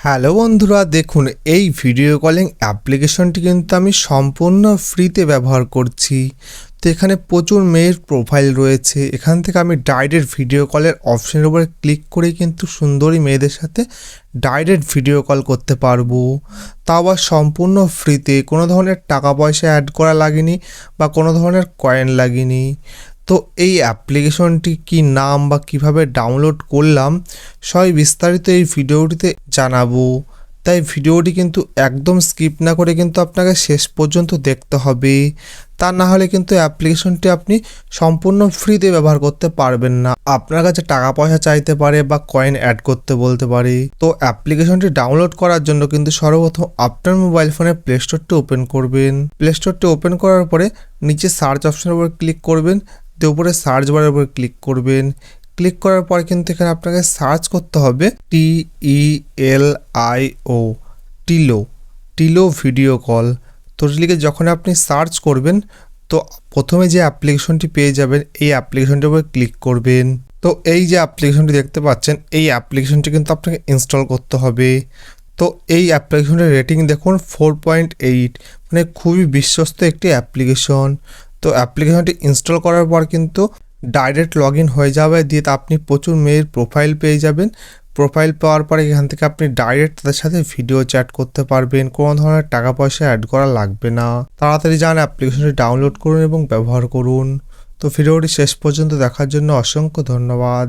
Hello বন্ধুরা, দেখুন এই ভিডিও কলিং অ্যাপ্লিকেশনটি কিন্তু আমি সম্পূর্ণ ফ্রিতে ব্যবহার করছি। তো এখানে প্রচুর মেয়ের প্রোফাইল রয়েছে। এখান থেকে আমি ডাইরেক্ট ভিডিও কলের অপশনের উপরে ক্লিক করেই কিন্তু সুন্দরী মেয়েদের সাথে ডাইরেক্ট ভিডিও কল করতে পারবো, তা আবার সম্পূর্ণ ফ্রিতে। কোনো ধরনের টাকা পয়সা অ্যাড করা লাগেনি বা কোনো ধরনের কয়েন লাগেনি। তো এই অ্যাপ্লিকেশনটি কি নাম বা কিভাবে ডাউনলোড করলাম সবই বিস্তারিত এই ভিডিওটিতে জানাবো। তাই ভিডিওটি কিন্তু একদম স্কিপ না করে কিন্তু আপনাকে শেষ পর্যন্ত দেখতে হবে, তা না হলে কিন্তু অ্যাপ্লিকেশনটি আপনি সম্পূর্ণ ফ্রিতে ব্যবহার করতে পারবেন না। আপনার কাছে টাকা পয়সা চাইতে পারে বা কয়েন অ্যাড করতে বলতে পারে। তো অ্যাপ্লিকেশনটি ডাউনলোড করার জন্য কিন্তু সর্বপ্রথম আপনার মোবাইল ফোনে প্লে স্টোরটি ওপেন করবেন। প্লে স্টোরটি ওপেন করার পরে নিচে সার্চ অপশনের উপর ক্লিক করবেন, তো উপরে সার্চ বারের উপর ক্লিক করবেন। ক্লিক করার পর কিন্তু এখানে আপনাকে সার্চ করতে হবে TELIO, টিলো ভিডিও কল। তো লিখে যখন আপনি সার্চ করবেন তো প্রথমে যে অ্যাপ্লিকেশনটি পেয়ে যাবেন, এই অ্যাপ্লিকেশনটির উপর ক্লিক করবেন। তো এই যে অ্যাপ্লিকেশনটি দেখতে পাচ্ছেন, এই অ্যাপ্লিকেশনটি কিন্তু আপনাকে ইনস্টল করতে হবে। তো এই অ্যাপ্লিকেশনটির রেটিং দেখুন 4.8, মানে খুবই বিশ্বস্ত একটি অ্যাপ্লিকেশন। তো অ্যাপ্লিকেশনটি ইনস্টল করার পর কিন্তু ডাইরেক্ট লগ ইন হয়ে যাবে, দিয়ে আপনি প্রচুর মেয়ের প্রোফাইল পেয়ে যাবেন। প্রোফাইল পাওয়ার পরে এখান থেকে আপনি ডাইরেক্ট তাদের সাথে ভিডিও চ্যাট করতে পারবেন, কোনো ধরনের টাকা পয়সা অ্যাড করা লাগবে না। তাড়াতাড়ি যান অ্যাপ্লিকেশনটি ডাউনলোড করুন এবং ব্যবহার করুন। তো ভিডিওটি শেষ পর্যন্ত দেখার জন্য অসংখ্য ধন্যবাদ।